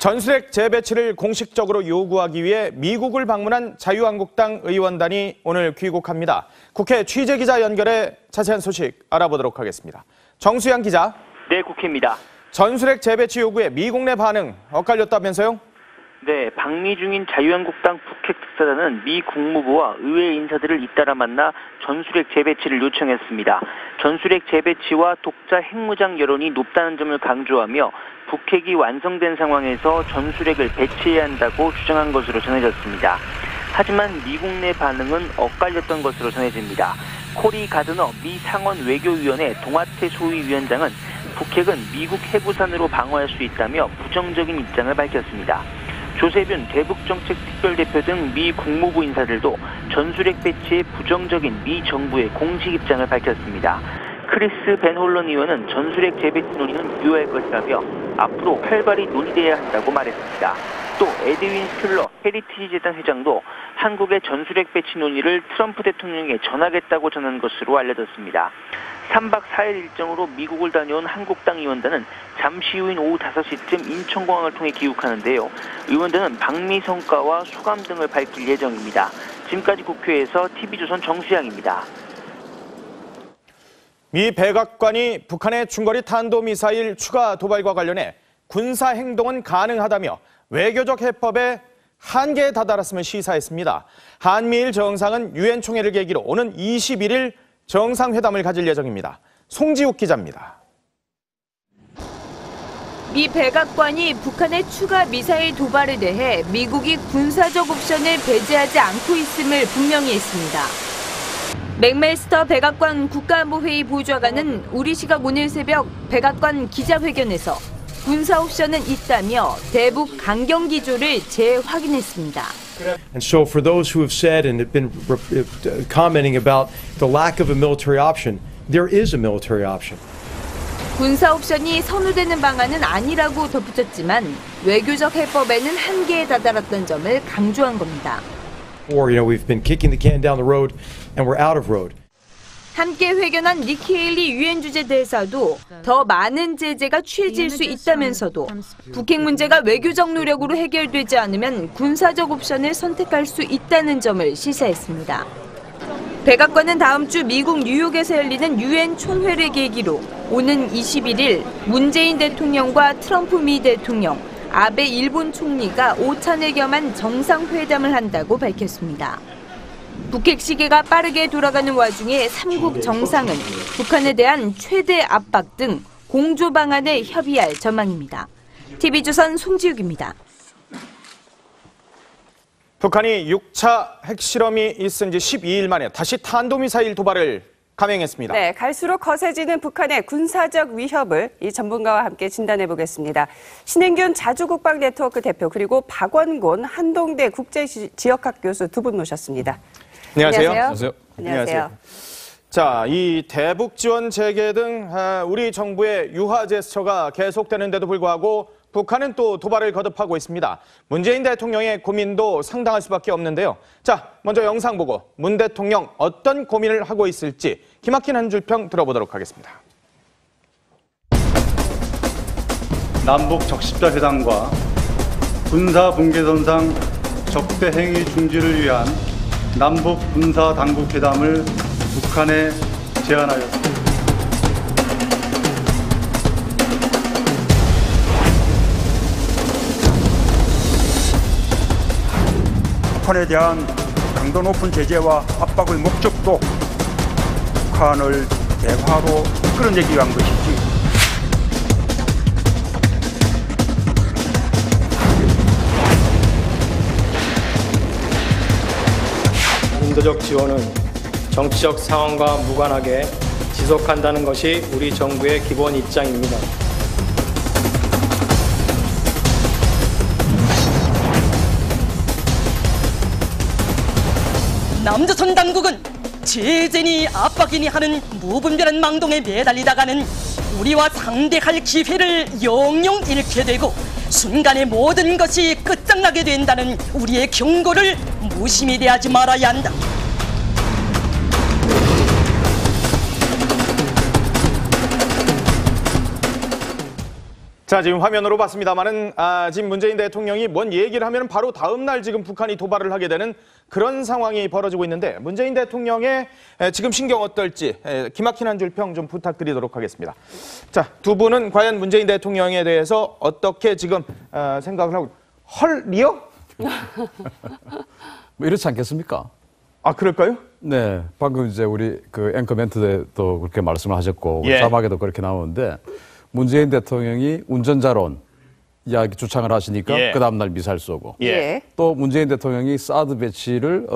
전술핵 재배치를 공식적으로 요구하기 위해 미국을 방문한 자유한국당 의원단이 오늘 귀국합니다. 국회 취재기자 연결해 자세한 소식 알아보도록 하겠습니다. 정수양 기자. 네, 국회입니다. 전술핵 재배치 요구에 미국 내 반응 엇갈렸다면서요? 네, 방미 중인 자유한국당 북핵 특사단은 미 국무부와 의회 인사들을 잇따라 만나 전술핵 재배치를 요청했습니다. 전술핵 재배치와 독자 핵무장 여론이 높다는 점을 강조하며 북핵이 완성된 상황에서 전술핵을 배치해야 한다고 주장한 것으로 전해졌습니다. 하지만 미국 내 반응은 엇갈렸던 것으로 전해집니다. 코리 가드너 미 상원 외교위원회 동아태 소위위원장은 북핵은 미국 해부산으로 방어할 수 있다며 부정적인 입장을 밝혔습니다. 조세균 대북정책특별대표 등 미 국무부 인사들도 전술핵 배치에 부정적인 미 정부의 공식 입장을 밝혔습니다. 크리스 벤 홀런 의원은 전술핵 재배치 논의는 유효할 것이라며 앞으로 활발히 논의돼야 한다고 말했습니다. 또 에드윈 스틀러 헤리티지 재단 회장도 한국의 전술핵 배치 논의를 트럼프 대통령에게 전하겠다고 전한 것으로 알려졌습니다. 3박 4일 일정으로 미국을 다녀온 한국당 의원단은 잠시 후인 오후 5시쯤 인천공항을 통해 귀국하는데요. 의원단은 방미 성과와 소감 등을 밝힐 예정입니다. 지금까지 국회에서 TV조선 정수양입니다. 미 백악관이 북한의 중거리 탄도미사일 추가 도발과 관련해 군사 행동은 가능하다며 외교적 해법의 한계에 다다랐음을 시사했습니다. 한미일 정상은 유엔 총회를 계기로 오는 21일 정상회담을 가질 예정입니다. 송지욱 기자입니다. 미 백악관이 북한의 추가 미사일 도발에 대해 미국이 군사적 옵션을 배제하지 않고 있음을 분명히 했습니다. 맥메스터 백악관 국가안보회의 보좌관은 우리 시각 오늘 새벽 백악관 기자회견에서 군사 옵션은 있다며 대북 강경 기조를 재확인했습니다. And so for those who have said and have been commenting about the lack of a military option, there is a military option. 군사 옵션이 선호되는 방안은 아니라고 덧붙였지만 외교적 해법에는 한계에 다다랐던 점을 강조한 겁니다. Or, we've been kicking the can down the road and we're out of road. 함께 회견한 니키 헤일리 유엔 주재 대사도 더 많은 제재가 취해질 수 있다면서도 북핵 문제가 외교적 노력으로 해결되지 않으면 군사적 옵션을 선택할 수 있다는 점을 시사했습니다. 백악관은 다음 주 미국 뉴욕에서 열리는 유엔 총회를 계기로 오는 21일 문재인 대통령과 트럼프 미 대통령, 아베 일본 총리가 오찬을 겸한 정상회담을 한다고 밝혔습니다. 북핵 시기가 빠르게 돌아가는 와중에 3국 정상은 북한에 대한 최대 압박 등 공조 방안에 협의할 전망입니다. TV조선 송지욱입니다. 북한이 6차 핵실험이 있은 지 12일 만에 다시 탄도미사일 도발을 감행했습니다. 네, 갈수록 거세지는 북한의 군사적 위협을 이 전문가와 함께 진단해 보겠습니다. 신행균 자주국방네트워크 대표 그리고 박원곤 한동대 국제지역학 교수 두 분 모셨습니다. 안녕하세요. 안녕하세요. 안녕하세요. 자, 이 대북 지원 재개 등 우리 정부의 유화 제스처가 계속되는데도 불구하고 북한은 또 도발을 거듭하고 있습니다. 문재인 대통령의 고민도 상당할 수밖에 없는데요. 자, 먼저 영상 보고 문 대통령 어떤 고민을 하고 있을지 기막힌 한 줄평 들어보도록 하겠습니다. 남북 적십자 회담과 군사 분계선상 적대 행위 중지를 위한 남북 군사 당국 회담을 북한에 제안하였습니다. 북한에 대한 강도 높은 제재와 압박의 목적도 북한을 대화로 끌어내기 위한 것이지 인도적 지원은 정치적 상황과 무관하게 지속한다는 것이 우리 정부의 기본 입장입니다. 남조선 당국은 제재니 압박이니 하는 무분별한 망동에 매달리다가는 우리와 상대할 기회를 영영 잃게 되고 순간에 모든 것이 끝장나게 된다는 우리의 경고를 무심히 대하지 말아야 한다. 자, 지금 화면으로 봤습니다만은 지금 문재인 대통령이 뭔 얘기를 하면 바로 다음 날 지금 북한이 도발을 하게 되는 그런 상황이 벌어지고 있는데 문재인 대통령의 지금 신경 어떨지 기막힌 한 줄 평 좀 부탁드리도록 하겠습니다. 자, 두 분은 과연 문재인 대통령에 대해서 어떻게 지금 생각을 하고 헐리요? 뭐 이렇지 않겠습니까? 아, 그럴까요? 네, 방금 이제 우리 그 앵커 멘트 때도 그렇게 말씀을 하셨고 예. 자막에도 그렇게 나오는데 문재인 대통령이 운전자론 이야기 주창을 하시니까 예. 그 다음날 미사일 쏘고 예. 또 문재인 대통령이 사드 배치를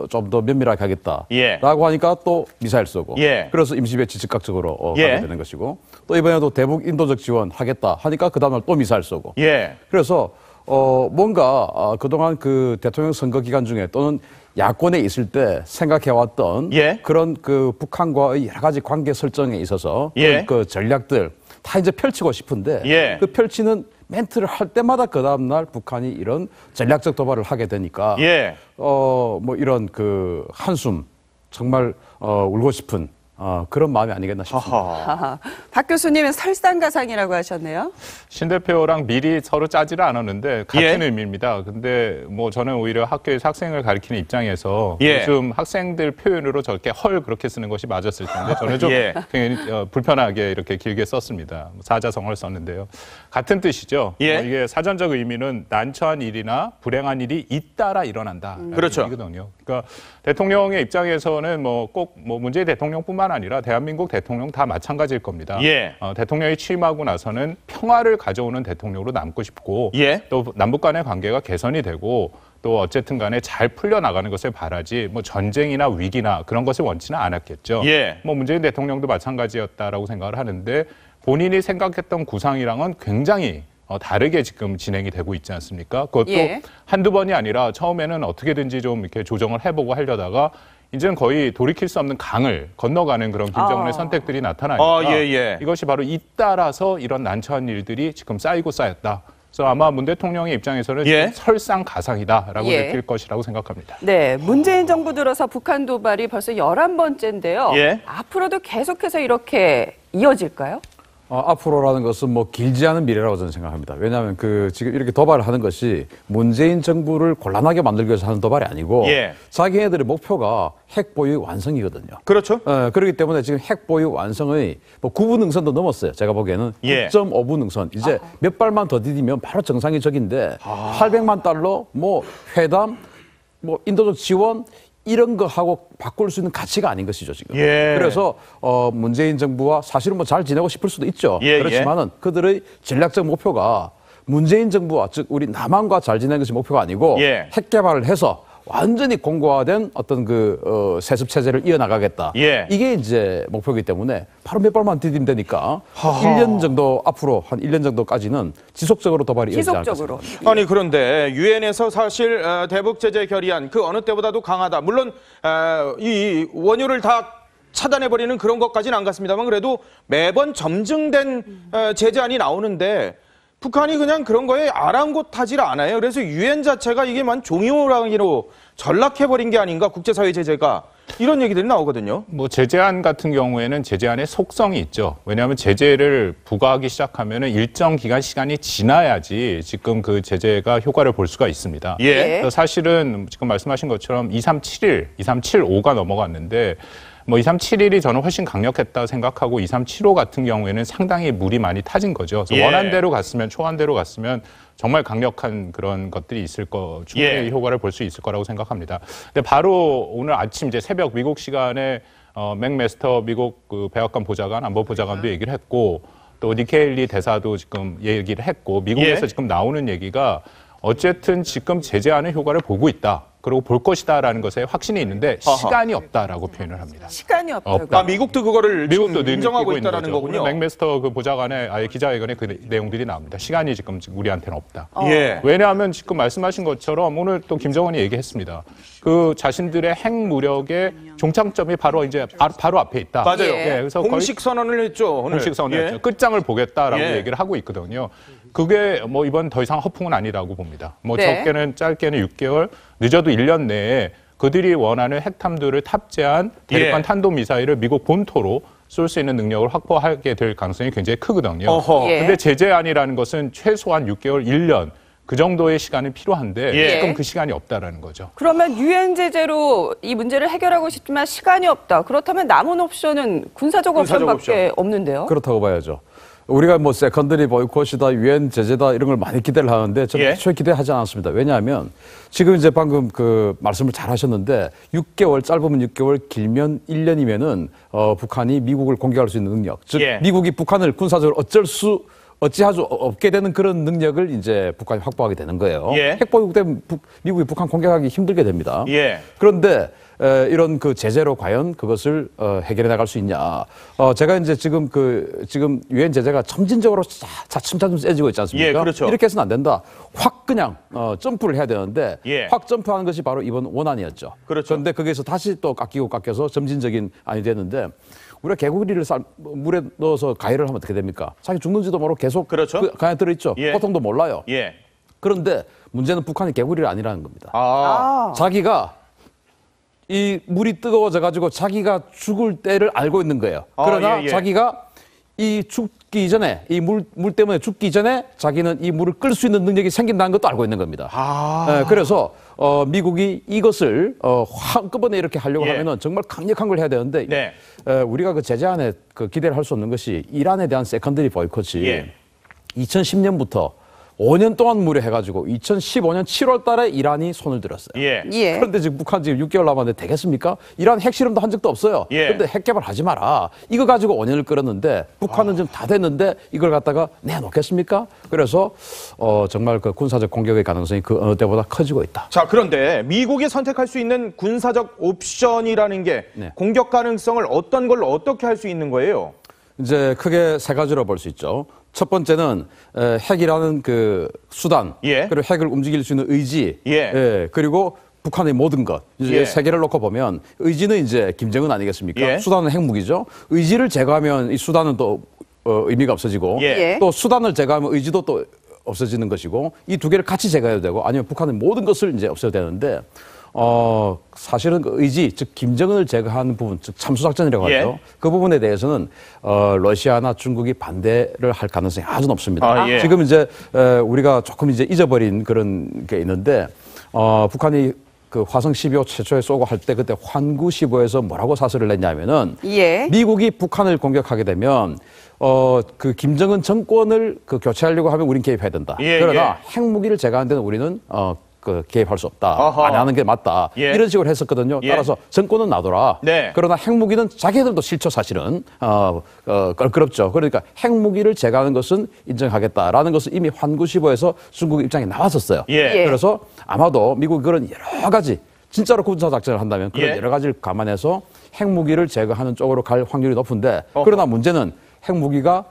좀 더 면밀하게 하겠다라고 예. 하니까 또 미사일 쏘고 예. 그래서 임시 배치 즉각적으로 예. 가게 되는 것이고 또 이번에도 대북 인도적 지원 하겠다 하니까 그 다음날 또 미사일 쏘고 예. 그래서 뭔가 그동안 그 대통령 선거 기간 중에 또는 야권에 있을 때 생각해왔던 예. 그런 그 북한과의 여러 가지 관계 설정에 있어서 예. 그 전략들 다 이제 펼치고 싶은데 예. 그 펼치는 멘트를 할 때마다 그 다음날 북한이 이런 전략적 도발을 하게 되니까 예. 뭐 이런 그 한숨 정말 울고 싶은 그런 마음이 아니겠나 싶습니다. 아하. 박 교수님은 설상가상이라고 하셨네요. 신 대표랑 미리 서로 짜지를 않았는데 같은 예. 의미입니다. 근데 뭐 저는 오히려 학교에서 학생을 가르치는 입장에서 예. 요즘 학생들 표현으로 저렇게 헐 그렇게 쓰는 것이 맞았을 텐데 저는 좀 예. 굉장히 불편하게 이렇게 길게 썼습니다. 사자성어를 썼는데요. 같은 뜻이죠. 예. 이게 사전적 의미는 난처한 일이나 불행한 일이 잇따라 일어난다. 그렇죠. 거든요. 그러니까 대통령의 입장에서는 뭐 꼭 뭐 문재인 대통령뿐만 아니라 대한민국 대통령 다 마찬가지일 겁니다. 예. 대통령이 취임하고 나서는 평화를 가져오는 대통령으로 남고 싶고 예. 또 남북 간의 관계가 개선이 되고 또 어쨌든 간에 잘 풀려나가는 것을 바라지 뭐 전쟁이나 위기나 그런 것을 원치는 않았겠죠. 예. 뭐 문재인 대통령도 마찬가지였다라고 생각을 하는데 본인이 생각했던 구상이랑은 굉장히 다르게 지금 진행이 되고 있지 않습니까? 그것도 예. 한두 번이 아니라 처음에는 어떻게든지 좀 이렇게 조정을 해보고 하려다가 이제는 거의 돌이킬 수 없는 강을 건너가는 그런 김정은의 선택들이 나타나니까 예. 이것이 바로 잇따라서 이런 난처한 일들이 지금 쌓이고 쌓였다. 그래서 아마 문 대통령의 입장에서는 예. 설상가상이다라고 예. 느낄 것이라고 생각합니다. 네, 문재인 정부 들어서 북한 도발이 벌써 11번째인데요. 예. 앞으로도 계속해서 이렇게 이어질까요? 앞으로라는 것은 뭐 길지 않은 미래라고 저는 생각합니다. 왜냐하면 그 지금 이렇게 도발을 하는 것이 문재인 정부를 곤란하게 만들기 위해서 하는 도발이 아니고 예. 자기네들의 목표가 핵 보유 완성이거든요. 그렇죠. 그렇기 때문에 지금 핵 보유 완성의 뭐 9분 능선도 넘었어요. 제가 보기에는 예. 9.5분 능선. 이제 몇 발만 더 디디면 바로 정상이 적인데 800만 달러 뭐 회담 뭐 인도적 지원 이런 거 하고 바꿀 수 있는 가치가 아닌 것이죠, 지금. 예. 그래서 문재인 정부와 사실은 뭐 잘 지내고 싶을 수도 있죠. 예, 그렇지만은 그들의 전략적 목표가 문재인 정부와 즉 우리 남한과 잘 지내는 것이 목표가 아니고 예. 핵 개발을 해서 완전히 공고화된 어떤 그 세습 체제를 이어나가겠다. 예. 이게 이제 목표이기 때문에 바로 몇 발만 디디면 되니까 1년 정도 앞으로 한 1년 정도까지는 지속적으로 도발이 이어지지 않을까 지속적으로. 생각합니다. 아니 그런데 유엔에서 사실 대북 제재 결의안 그 어느 때보다도 강하다. 물론 이 원유를 다 차단해버리는 그런 것까지는 안 갔습니다만 그래도 매번 점증된 제재안이 나오는데 북한이 그냥 그런 거에 아랑곳하지를 않아요. 그래서 유엔 자체가 이게 만 종이호랑이로 전락해버린 게 아닌가 국제사회 제재가 이런 얘기들이 나오거든요. 뭐 제재안 같은 경우에는 제재안의 속성이 있죠. 왜냐하면 제재를 부과하기 시작하면은 일정 기간 시간이 지나야지 지금 그 제재가 효과를 볼 수가 있습니다. 예. 그래서 사실은 지금 말씀하신 것처럼 2375가 넘어갔는데 뭐 2371이 저는 훨씬 강력했다 생각하고 2375 같은 경우에는 상당히 물이 많이 타진 거죠. 그래서 예. 원한대로 갔으면 초안대로 갔으면 정말 강력한 그런 것들이 있을 충분히 예. 효과를 볼 수 있을 거라고 생각합니다. 근데 바로 오늘 아침 이제 새벽 미국 시간에 맥메스터 미국 그 백악관 보좌관 안보 보좌관도 얘기를 했고 또 니케일리 대사도 지금 얘기를 했고 미국에서 예. 지금 나오는 얘기가 어쨌든 지금 제재하는 효과를 보고 있다. 그리고 볼 것이다라는 것에 확신이 있는데 시간이 없다라고 표현을 합니다. 시간이 없다고. 없다. 미국도 그거를 미국도 인정하고 느끼고 있다라는 있는 거죠. 거군요. 오늘 맥메스터 그 보좌관의 아예 기자회견에 그 내용들이 나옵니다. 시간이 지금 우리한테는 없다. 예. 왜냐하면 지금 말씀하신 것처럼 오늘 또 김정은이 얘기했습니다. 그 자신들의 핵무력의 종착점이 바로 이제 바로 앞에 있다. 맞아요. 예, 그래서 공식 선언을 했죠. 오늘. 공식 선언을 예. 했죠. 끝장을 보겠다라고 예. 얘기를 하고 있거든요. 그게 뭐 이번 더 이상 허풍은 아니라고 봅니다. 뭐 네. 적게는 짧게는 6개월, 늦어도 1년 내에 그들이 원하는 핵탐들을 탑재한 대륙간 예. 탄도미사일을 미국 본토로 쏠 수 있는 능력을 확보하게 될 가능성이 굉장히 크거든요. 어허. 근데 제재안이라는 것은 최소한 6개월, 1년 그 정도의 시간이 필요한데 예. 지금 그 시간이 없다라는 거죠. 그러면 유엔 제재로 이 문제를 해결하고 싶지만 시간이 없다. 그렇다면 남은 옵션은 군사적 옵션밖에 없는데요. 그렇다고 봐야죠. 우리가 뭐 세컨더리 보이콧이다, 유엔 제재다 이런 걸 많이 기대를 하는데 저는 예. 애초에 기대하지 않았습니다. 왜냐하면 지금 이제 방금 그 말씀을 잘 하셨는데 6개월 짧으면 6개월 길면 1년이면은 북한이 미국을 공격할 수 있는 능력, 즉 예. 미국이 북한을 군사적으로 어찌할 수 없게 되는 그런 능력을 이제 북한이 확보하게 되는 거예요. 예. 핵보유국 때문에 미국이 북한 공격하기 힘들게 됩니다. 예. 그런데 이런 그 제재로 과연 그것을 해결해 나갈 수 있냐? 제가 이제 지금 유엔 제재가 점진적으로 차츰차츰 세지고 있지 않습니까? 예, 그렇죠. 이렇게 해서는 안 된다. 확 그냥 점프를 해야 되는데 예. 확 점프하는 것이 바로 이번 원안이었죠. 그렇죠. 그런데 거기에서 다시 또 깎여서 점진적인 안이 됐는데 우리가 개구리를 물에 넣어서 가열을 하면 어떻게 됩니까? 자기 죽는지도 모르고 계속 그렇죠. 그 안에 들어있죠. 예. 고통도 몰라요. 예. 그런데 문제는 북한이 개구리가 아니라는 겁니다. 아. 자기가 이 물이 뜨거워져 가지고 자기가 죽을 때를 알고 있는 거예요. 그러나 예, 예. 자기가 이 죽기 전에 이 물 때문에 죽기 전에 자기는 이 물을 끌 수 있는 능력이 생긴다는 것도 알고 있는 겁니다. 그래서 미국이 이것을 한꺼번에 이렇게 하려고 예. 하면은 정말 강력한 걸 해야 되는데 네. 우리가 그 제재안에 그 기대를 할 수 없는 것이 이란에 대한 세컨더리 보이콧이 예. 2010년부터 5년 동안 무료해가지고 2015년 7월 달에 이란이 손을 들었어요. 예. 예. 그런데 지금 북한 지금 6개월 남았는데 되겠습니까? 이란 핵실험도 한 적도 없어요. 예. 그런데 핵 개발하지 마라. 이거 가지고 5년을 끌었는데 북한은 지금 다 됐는데 이걸 갖다가 내놓겠습니까? 그래서 정말 그 군사적 공격의 가능성이 그 어느 때보다 커지고 있다. 자, 그런데 미국이 선택할 수 있는 군사적 옵션이라는 게 네. 공격 가능성을 어떤 걸 어떻게 할 수 있는 거예요? 이제 크게 세 가지로 볼 수 있죠. 첫 번째는 핵이라는 그 수단, 예. 그리고 핵을 움직일 수 있는 의지, 예. 그리고 북한의 모든 것. 이제 예. 세 개를 놓고 보면 의지는 이제 김정은 아니겠습니까? 예. 수단은 핵무기죠. 의지를 제거하면 이 수단은 또 의미가 없어지고 예. 또 수단을 제거하면 의지도 또 없어지는 것이고 이 두 개를 같이 제거해야 되고 아니면 북한의 모든 것을 이제 없애야 되는데 사실은 그 의지, 즉 김정은을 제거하는 부분, 즉 참수작전이라고 예. 하죠. 그 부분에 대해서는 러시아나 중국이 반대를 할 가능성이 아주 높습니다. 예. 지금 이제 우리가 조금 이제 잊어버린 그런 게 있는데 북한이 그 화성 12호 최초에 쏘고 할 때 그때 환구 15에서 뭐라고 사설을 냈냐면은 예. 미국이 북한을 공격하게 되면 그 김정은 정권을 그 교체하려고 하면 우린 개입해야 된다. 예, 그러나 핵무기를 제거하는 데는 우리는 그 개입할 수 없다. 어허. 안 하는 게 맞다. 예. 이런 식으로 했었거든요. 예. 따라서 정권은 놔둬라. 네. 그러나 핵무기는 자기들도 싫죠, 사실은. 껄끄럽죠. 그러니까 핵무기를 제거하는 것은 인정하겠다라는 것을 이미 환구 15에서 중국 입장에 나왔었어요. 예. 그래서 아마도 미국이 그런 여러 가지 진짜로 군사작전을 한다면 그런 예. 여러 가지를 감안해서 핵무기를 제거하는 쪽으로 갈 확률이 높은데 어허. 그러나 문제는 핵무기가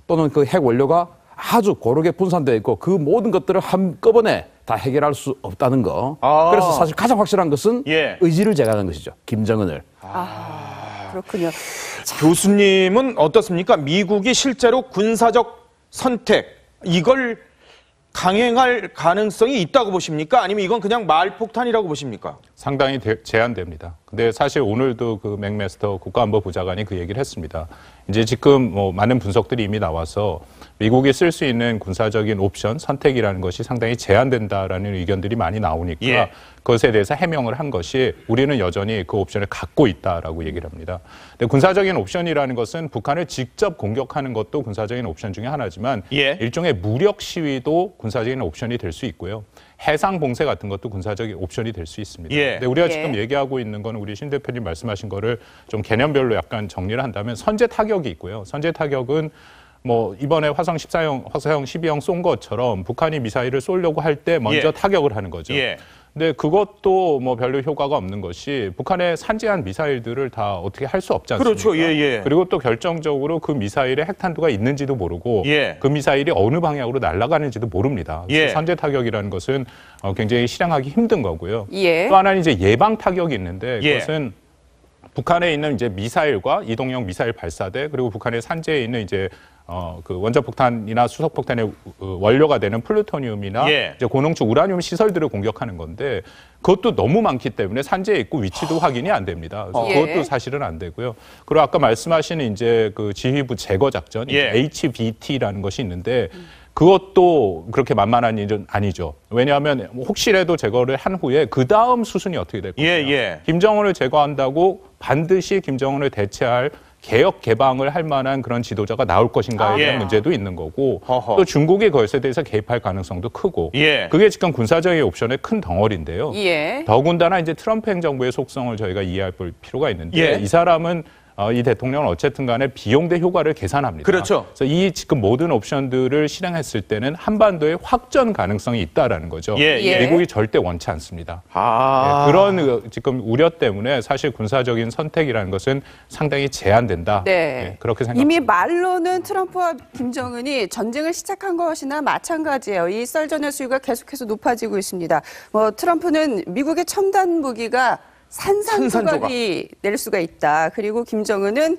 또는 그 핵 원료가 아주 고르게 분산되어 있고 그 모든 것들을 한꺼번에 다 해결할 수 없다는 거. 아. 그래서 사실 가장 확실한 것은 예. 의지를 제거하는 것이죠. 김정은을. 그렇군요. 교수님은 어떻습니까? 미국이 실제로 군사적 선택, 이걸 강행할 가능성이 있다고 보십니까? 아니면 이건 그냥 말폭탄이라고 보십니까? 상당히 제한됩니다. 근데 사실 오늘도 그 맥메스터 국가안보보좌관이 그 얘기를 했습니다. 이제 지금 뭐 많은 분석들이 이미 나와서 미국이 쓸 수 있는 군사적인 옵션, 선택이라는 것이 상당히 제한된다라는 의견들이 많이 나오니까 예. 그것에 대해서 해명을 한 것이 우리는 여전히 그 옵션을 갖고 있다라고 얘기를 합니다. 근데 군사적인 옵션이라는 것은 북한을 직접 공격하는 것도 군사적인 옵션 중에 하나지만 예. 일종의 무력 시위도 군사적인 옵션이 될 수 있고요. 해상 봉쇄 같은 것도 군사적인 옵션이 될 수 있습니다. 예. 근데 우리가 예. 지금 얘기하고 있는 건 우리 신 대표님 말씀하신 거를 좀 개념별로 약간 정리를 한다면 선제 타격이 있고요. 선제 타격은 뭐 이번에 화성 12형 쏜 것처럼 북한이 미사일을 쏘려고 할 때 먼저 예. 타격을 하는 거죠. 예. 근데 그것도 뭐 별로 효과가 없는 것이 북한의 산지한 미사일들을 다 어떻게 할 수 없지 않습니까? 그렇죠. 예, 예. 그리고 또 결정적으로 그 미사일에 핵탄두가 있는지도 모르고 예. 그 미사일이 어느 방향으로 날아가는지도 모릅니다. 그래서 예. 선제 타격이라는 것은 굉장히 실행하기 힘든 거고요. 예. 또 하나는 이제 예방 타격이 있는데 예. 그것은 북한에 있는 이제 미사일과 이동형 미사일 발사대 그리고 북한의 산지에 있는 이제 그 원자폭탄이나 수소폭탄의 원료가 되는 플루토늄이나 이제 고농축 우라늄 시설들을 공격하는 건데 그것도 너무 많기 때문에 산지에 있고 위치도 확인이 안 됩니다. 그래서 그것도 사실은 안 되고요. 그리고 아까 말씀하신 이제 그 지휘부 제거 작전, HVT라는 것이 있는데 그것도 그렇게 만만한 일은 아니죠. 왜냐하면 혹시라도 제거를 한 후에 그 다음 수순이 어떻게 될 거냐. 김정은을 제거한다고 반드시 김정은을 대체할 개혁 개방을 할 만한 그런 지도자가 나올 것인가에 대한 문제도 있는 거고 또 중국이 그것에 대해서 개입할 가능성도 크고 그게 지금 군사적인 옵션의 큰 덩어리인데요. 더군다나 이제 트럼프 행정부의 속성을 저희가 이해할 필요가 있는데 이 사람은 이 대통령은 어쨌든 간에 비용 대 효과를 계산합니다. 그래서 이 지금 모든 옵션들을 실행했을 때는 한반도의 확전 가능성이 있다라는 거죠. 미국이 절대 원치 않습니다. 그런 지금 우려 때문에 사실 군사적인 선택이라는 것은 상당히 제한된다. 그렇게 생각합니다. 이미 말로는 트럼프와 김정은이 전쟁을 시작한 것이나 마찬가지예요. 이 썰전의 수위가 계속해서 높아지고 있습니다. 트럼프는 미국의 첨단 무기가 산산조각이 낼 수가 있다. 그리고 김정은은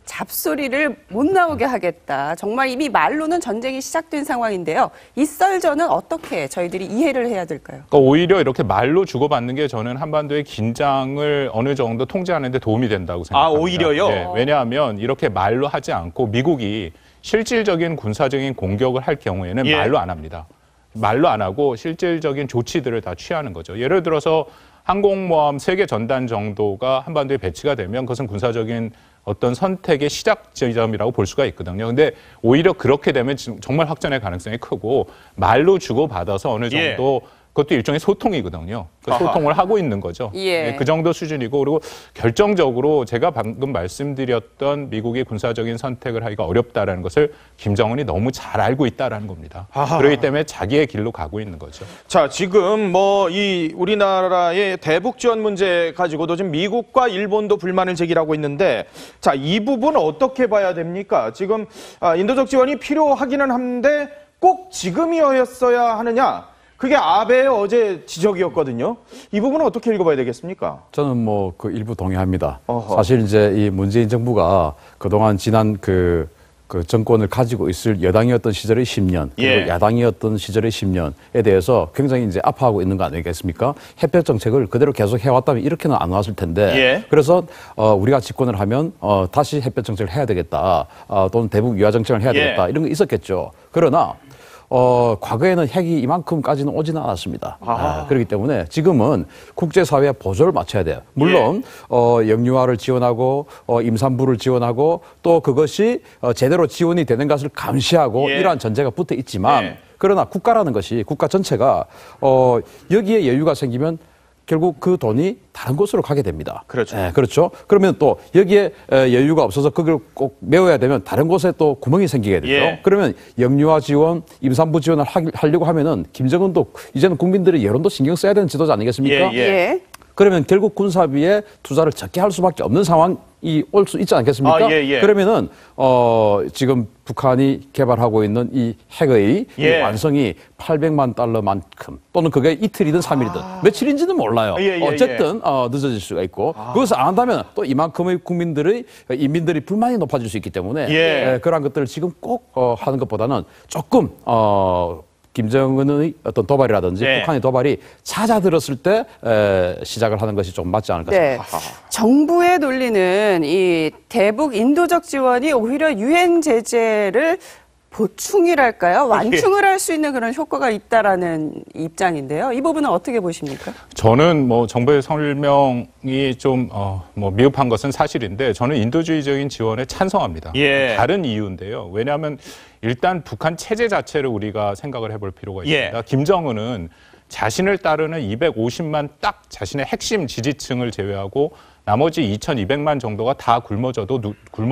잡소리를 못 나오게 하겠다. 정말 이미 말로는 전쟁이 시작된 상황인데요. 이 썰전은 어떻게 저희들이 이해를 해야 될까요? 그러니까 오히려 이렇게 말로 주고받는 게 저는 한반도의 긴장을 어느 정도 통제하는 데 도움이 된다고 생각합니다. 오히려요? 왜냐하면 이렇게 말로 하지 않고 미국이 실질적인 군사적인 공격을 할 경우에는 말로 안 합니다. 말로 안 하고 실질적인 조치들을 다 취하는 거죠. 예를 들어서 항공모함 3개 전단 정도가 한반도에 배치가 되면 그것은 군사적인 어떤 선택의 시작 지점이라고 볼 수가 있거든요. 근데 오히려 그렇게 되면 정말 확전의 가능성이 크고 말로 주고받아서 어느 정도 그것도 일종의 소통이거든요. 그 소통을 하고 있는 거죠. 그 정도 수준이고 그리고 결정적으로 제가 방금 말씀드렸던 미국의 군사적인 선택을 하기가 어렵다라는 것을 김정은이 너무 잘 알고 있다라는 겁니다. 그렇기 때문에 자기의 길로 가고 있는 거죠. 자, 지금 이 우리나라의 대북 지원 문제 가지고도 지금 미국과 일본도 불만을 제기하고 있는데 자, 이 부분 어떻게 봐야 됩니까? 지금 인도적 지원이 필요하기는 한데 꼭 지금이었어야 하느냐? 그게 아베의 어제 지적이었거든요. 이 부분은 어떻게 읽어봐야 되겠습니까? 저는 그 일부 동의합니다. 사실 이제 이 문재인 정부가 그동안 지난 그 정권을 가지고 있을 여당이었던 시절의 10년, 그리고 야당이었던 시절의 10년에 대해서 굉장히 이제 아파하고 있는 거 아니겠습니까? 햇볕 정책을 그대로 계속 해왔다면 이렇게는 안 왔을 텐데, 그래서 우리가 집권을 하면 다시 햇볕 정책을 해야 되겠다, 또는 대북 유화 정책을 해야 되겠다 이런 게 있었겠죠. 그러나 과거에는 핵이 이만큼까지는 오지는 않았습니다. 그렇기 때문에 지금은 국제사회에 보조를 맞춰야 돼요. 물론 영유아를 지원하고 임산부를 지원하고 또 그것이 제대로 지원이 되는 것을 감시하고 이러한 전제가 붙어 있지만 그러나 국가라는 것이 국가 전체가 여기에 여유가 생기면 결국 그 돈이 다른 곳으로 가게 됩니다. 그렇죠. 그렇죠. 그러면 또 여기에 여유가 없어서 그걸 꼭 메워야 되면 다른 곳에 또 구멍이 생기게 되죠. 그러면 영유아 지원, 임산부 지원을 하려고 하면은 김정은도 이제는 국민들의 여론도 신경 써야 되는 지도자 아니겠습니까? 그러면 결국 군사비에 투자를 적게 할 수밖에 없는 상황이 올 수 있지 않겠습니까? 그러면은 지금 북한이 개발하고 있는 이 핵의 이 완성이 800만 달러만큼 또는 그게 이틀이든 3일이든 며칠인지는 몰라요. 어쨌든 늦어질 수가 있고 그것을 안 한다면 또 이만큼의 인민들이 불만이 높아질 수 있기 때문에 그러한 것들을 지금 꼭 하는 것보다는 조금 김정은의 어떤 도발이라든지 북한의 도발이 잦아들었을 때 시작을 하는 것이 좀 맞지 않을까 싶습니다. 정부의 논리는 이 대북 인도적 지원이 오히려 유엔 제재를 보충이랄까요? 완충을 할 수 있는 그런 효과가 있다라는 입장인데요. 이 부분은 어떻게 보십니까? 저는 정부의 설명이 좀 미흡한 것은 사실인데 저는 인도주의적인 지원에 찬성합니다. 다른 이유인데요. 왜냐하면 일단 북한 체제 자체를 우리가 생각을 해볼 필요가 있습니다. 김정은은 자신을 따르는 250만 딱 자신의 핵심 지지층을 제외하고 나머지 2,200만 정도가 다 굶어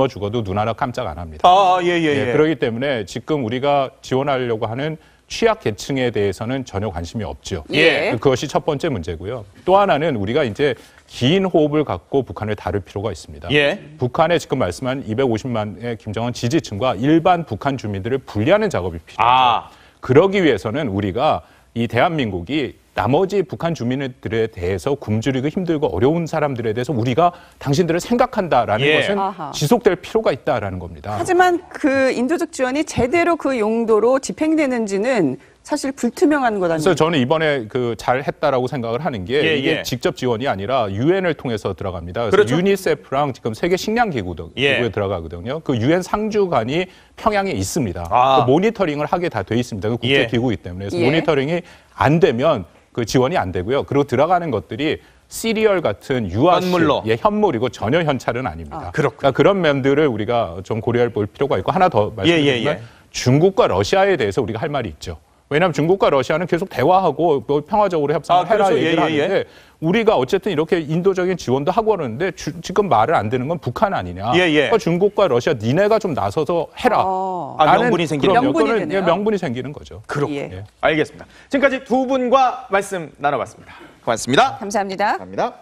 죽어도 눈 하나 깜짝 안 합니다. 그렇기 때문에 지금 우리가 지원하려고 하는 취약 계층에 대해서는 전혀 관심이 없죠. 그것이 첫 번째 문제고요. 또 하나는 우리가 이제 긴 호흡을 갖고 북한을 다룰 필요가 있습니다. 북한에 지금 말씀한 250만의 김정은 지지층과 일반 북한 주민들을 분리하는 작업이 필요하죠. 그러기 위해서는 우리가 이 대한민국이 나머지 북한 주민들에 대해서 굶주리고 힘들고 어려운 사람들에 대해서 우리가 당신들을 생각한다라는 것은 지속될 필요가 있다라는 겁니다. 하지만 그 인도적 지원이 제대로 그 용도로 집행되는지는 사실 불투명한 것 아닙니까? 그래서 저는 이번에 그 잘했다라고 생각을 하는 게 이게 직접 지원이 아니라 유엔을 통해서 들어갑니다. 그래서 그렇죠. 유니세프랑 지금 세계 식량 기구에 들어가거든요. 그 유엔 상주관이 평양에 있습니다. 그 모니터링을 하게 다 돼 있습니다. 그 국제 기구이기 때문에 그래서 모니터링이 안 되면 그 지원이 안 되고요. 그리고 들어가는 것들이 시리얼 같은 유아식, 현물이고 전혀 현찰은 아닙니다. 그러니까 그런 면들을 우리가 좀 고려해 볼 필요가 있고 하나 더 말씀드리면 중국과 러시아에 대해서 우리가 할 말이 있죠. 왜냐하면 중국과 러시아는 계속 대화하고 뭐 평화적으로 협상을 해라 얘기를 하는데 우리가 어쨌든 이렇게 인도적인 지원도 하고 그러는데 지금 말을 안 듣는 건 북한 아니냐. 그러니까 중국과 러시아 니네가 좀 나서서 해라. 명분이 생기는 명분이 생기는 거죠. 그렇군요. 알겠습니다. 지금까지 두 분과 말씀 나눠봤습니다. 고맙습니다. 감사합니다. 감사합니다.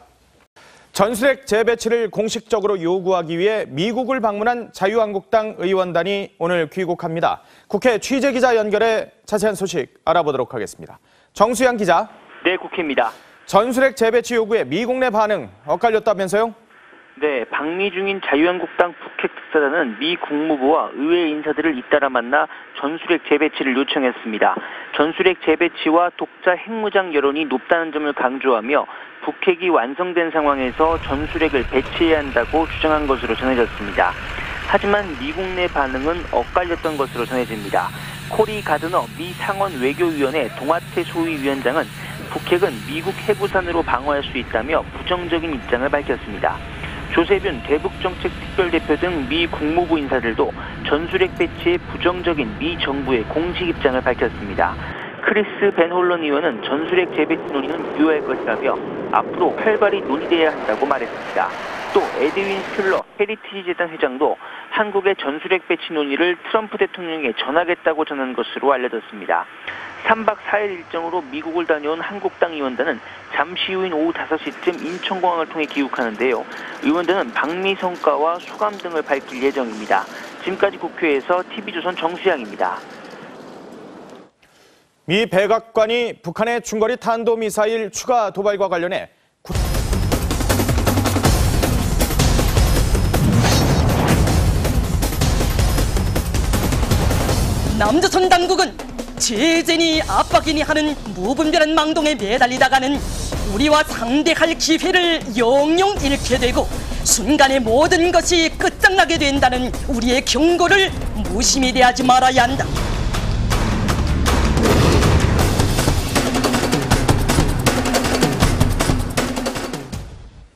전술핵 재배치를 공식적으로 요구하기 위해 미국을 방문한 자유한국당 의원단이 오늘 귀국합니다. 국회 취재기자 연결해 자세한 소식 알아보도록 하겠습니다. 정수양 기자. 네, 국회입니다. 전술핵 재배치 요구에 미국 내 반응 엇갈렸다면서요? 네, 방미 중인 자유한국당 북핵 특사단은 미 국무부와 의회 인사들을 잇따라 만나 전술핵 재배치를 요청했습니다. 전술핵 재배치와 독자 핵무장 여론이 높다는 점을 강조하며 북핵이 완성된 상황에서 전술핵을 배치해야 한다고 주장한 것으로 전해졌습니다. 하지만 미국 내 반응은 엇갈렸던 것으로 전해집니다. 코리 가드너 미 상원 외교위원회 동아태 소위위원장은 북핵은 미국 해부산으로 방어할 수 있다며 부정적인 입장을 밝혔습니다. 조세균 대북정책특별대표 등 미 국무부 인사들도 전술핵 배치에 부정적인 미 정부의 공식 입장을 밝혔습니다. 크리스 벤 홀런 의원은 전술핵 재배치 논의는 유효할 것이라며 앞으로 활발히 논의돼야 한다고 말했습니다. 또 에드윈 스틀러 헤리티지 재단 회장도 한국의 전술핵 배치 논의를 트럼프 대통령에게 전하겠다고 전한 것으로 알려졌습니다. 3박 4일 일정으로 미국을 다녀온 한국당 의원단은 잠시 후인 오후 5시쯤 인천공항을 통해 귀국하는데요. 의원단은 방미 성과와 소감 등을 밝힐 예정입니다. 지금까지 국회에서 TV조선 정수양입니다. 미 백악관이 북한의 중거리 탄도미사일 추가 도발과 관련해 남조선 당국은 제재니 압박이니 하는 무분별한 망동에 매달리다가는 우리와 상대할 기회를 영영 잃게 되고 순간에 모든 것이 끝장나게 된다는 우리의 경고를 무심히 대하지 말아야 한다.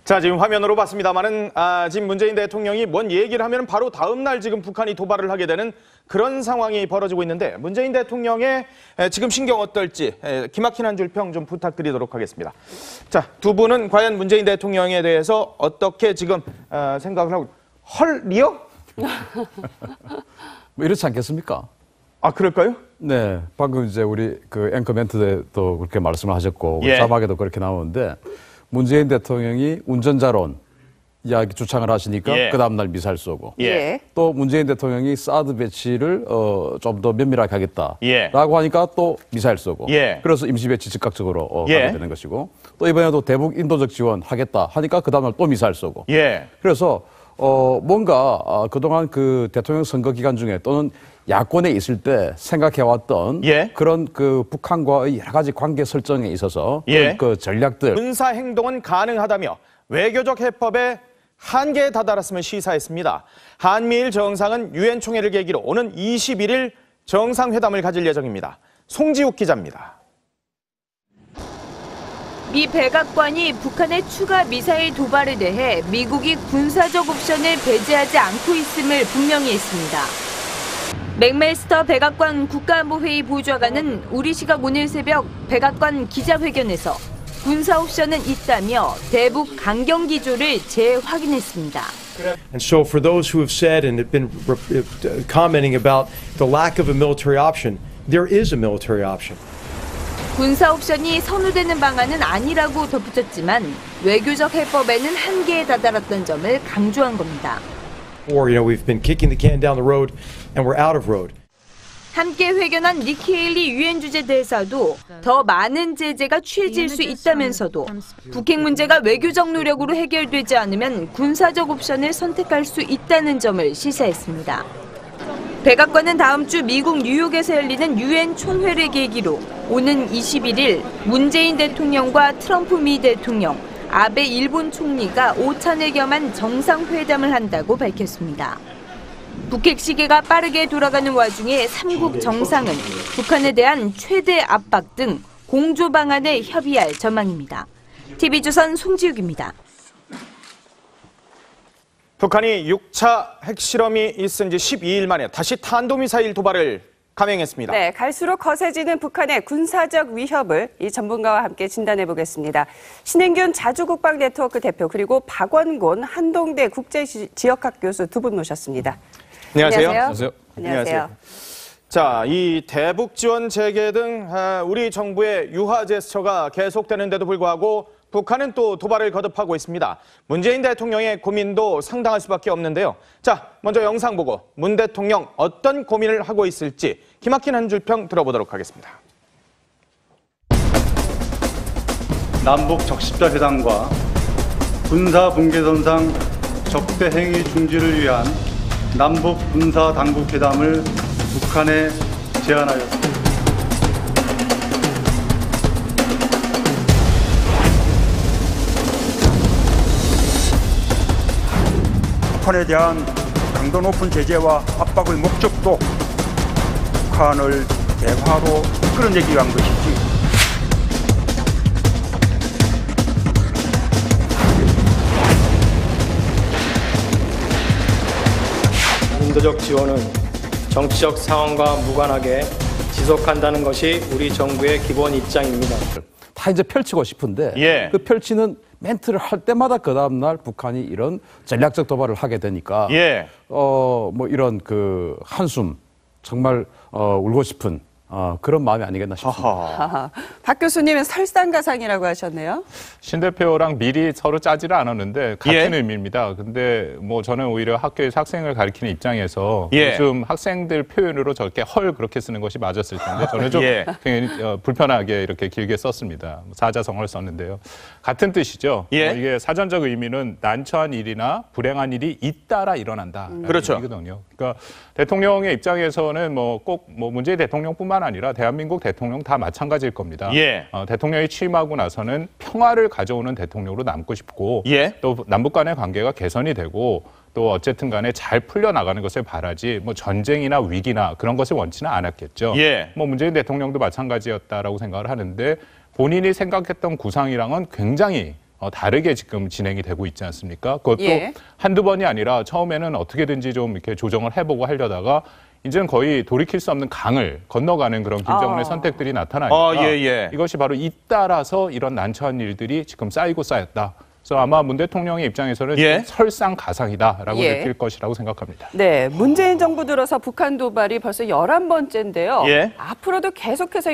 자, 지금 화면으로 봤습니다만은 지금 문재인 대통령이 뭔 얘기를 하면 바로 다음 날 지금 북한이 도발을 하게 되는 그런 상황이 벌어지고 있는데 문재인 대통령의 지금 신경 어떨지 기막힌 한 줄 평 좀 부탁드리도록 하겠습니다. 자, 두 분은 과연 문재인 대통령에 대해서 어떻게 지금 생각을 하고 헐리요? 뭐 이렇지 않겠습니까? 아, 그럴까요? 네, 방금 이제 우리 그 앵커 멘트 때도 그렇게 말씀을 하셨고 자막에도 그렇게 나오는데 문재인 대통령이 운전자론 이야기 주창을 하시니까 그 다음날 미사일 쏘고 또 문재인 대통령이 사드 배치를 좀 더 면밀하게 하겠다라고 하니까 또 미사일 쏘고 그래서 임시 배치 즉각적으로 하게 되는 것이고 또 이번에도 대북 인도적 지원 하겠다 하니까 그 다음날 또 미사일 쏘고 그래서 뭔가 그동안 그 대통령 선거 기간 중에 또는 야권에 있을 때 생각해왔던 그런 그 북한과의 여러 가지 관계 설정에 있어서 그 전략들 군사 행동은 가능하다며 외교적 해법에 한계에 다다랐음을 시사했습니다. 한미일 정상은 유엔 총회를 계기로 오는 21일 정상회담을 가질 예정입니다. 송지욱 기자입니다. 미 백악관이 북한의 추가 미사일 도발에 대해 미국이 군사적 옵션을 배제하지 않고 있음을 분명히 했습니다. 맥메스터 백악관 국가안보회의 보좌관은 우리 시각 오늘 새벽 백악관 기자회견에서 군사 옵션은 있다며 대북 강경 기조를 재확인했습니다. And so for those who have said and have been commenting about the lack of a military option, there is a military option. 군사 옵션이 선호되는 방안은 아니라고 덧붙였지만 외교적 해법에는 한계에 다다랐던 점을 강조한 겁니다. Or, we've been kicking the can down the road and we're out of road. 함께 회견한 니키 헤일리 유엔 주재 대사도 더 많은 제재가 취해질 수 있다면서도 북핵 문제가 외교적 노력으로 해결되지 않으면 군사적 옵션을 선택할 수 있다는 점을 시사했습니다. 백악관은 다음 주 미국 뉴욕에서 열리는 유엔 총회를 계기로 오는 21일 문재인 대통령과 트럼프 미 대통령, 아베 일본 총리가 오찬을 겸한 정상회담을 한다고 밝혔습니다. 북핵 시기가 빠르게 돌아가는 와중에 3국 정상은 북한에 대한 최대 압박 등 공조 방안에 협의할 전망입니다. TV조선 송지욱입니다. 북한이 6차 핵실험이 있은 지 12일 만에 다시 탄도미사일 도발을 감행했습니다. 네, 갈수록 거세지는 북한의 군사적 위협을 이 전문가와 함께 진단해 보겠습니다. 신행균 자주국방 네트워크 대표 그리고 박원곤 한동대 국제지역학 교수 두 분 모셨습니다. 안녕하세요. 안녕하세요. 안녕하세요. 자, 이 대북 지원 재개 등 우리 정부의 유화 제스처가 계속되는데도 불구하고 북한은 또 도발을 거듭하고 있습니다. 문재인 대통령의 고민도 상당할 수밖에 없는데요. 자, 먼저 영상 보고 문 대통령 어떤 고민을 하고 있을지 기막힌 한 줄평 들어보도록 하겠습니다. 남북 적십자 회담과 군사 분계선상 적대 행위 중지를 위한 남북 군사 당국 회담을 북한에 제안하였습니다. 북한에 대한 강도 높은 제재와 압박의 목적도 북한을 대화로 끌어내기 위한 것이지 인도적 지원은 정치적 상황과 무관하게 지속한다는 것이 우리 정부의 기본 입장입니다. 다 이제 펼치고 싶은데 예. 그 펼치는 멘트를 할 때마다 그 다음날 북한이 이런 전략적 도발을 하게 되니까 예. 뭐 이런 그 한숨 정말 울고 싶은 그런 마음이 아니겠나 싶습니다. 아하. 박 교수님은 설상가상이라고 하셨네요. 신 대표랑 미리 서로 짜지를 않았는데 같은 예. 의미입니다. 근데 뭐 저는 오히려 학교에서 학생을 가르치는 입장에서 예. 요즘 학생들 표현으로 저렇게 헐 그렇게 쓰는 것이 맞았을 텐데 저는 좀 예. 굉장히 불편하게 이렇게 길게 썼습니다. 사자성어를 썼는데요. 같은 뜻이죠. 예. 이게 사전적 의미는 난처한 일이나 불행한 일이 잇따라 일어난다. 그렇죠. 거든요. 그러니까 대통령의 입장에서는 뭐 꼭 뭐 문재인 대통령뿐만 아니라 대한민국 대통령 다 마찬가지일 겁니다. 예. 대통령이 취임하고 나서는 평화를 가져오는 대통령으로 남고 싶고 예. 또 남북 간의 관계가 개선이 되고 또 어쨌든 간에 잘 풀려나가는 것을 바라지 뭐 전쟁이나 위기나 그런 것을 원치는 않았겠죠. 예. 뭐 문재인 대통령도 마찬가지였다라고 생각을 하는데 본인이 생각했던 구상이랑은 굉장히 다르게 지금 진행이 되고 있지 않습니까? 그것도 예. 한두 번이 아니라 처음에는 어떻게든지 좀 이렇게 조정을 해보고 하려다가 이제는 거의 돌이킬 수 없는 강을 건너가는 그런 김정은의 선택들이 나타나니까 예. 이것이 바로 잇따라서 이런 난처한 일들이 지금 쌓이고 쌓였다. 그래서 아마 문 대통령의 입장에서는 예. 설상가상이다라고 예. 느낄 것이라고 생각합니다. 네, 문재인 정부 들어서 북한 도발이 벌써 11번째인데요. 예. 앞으로도 계속해서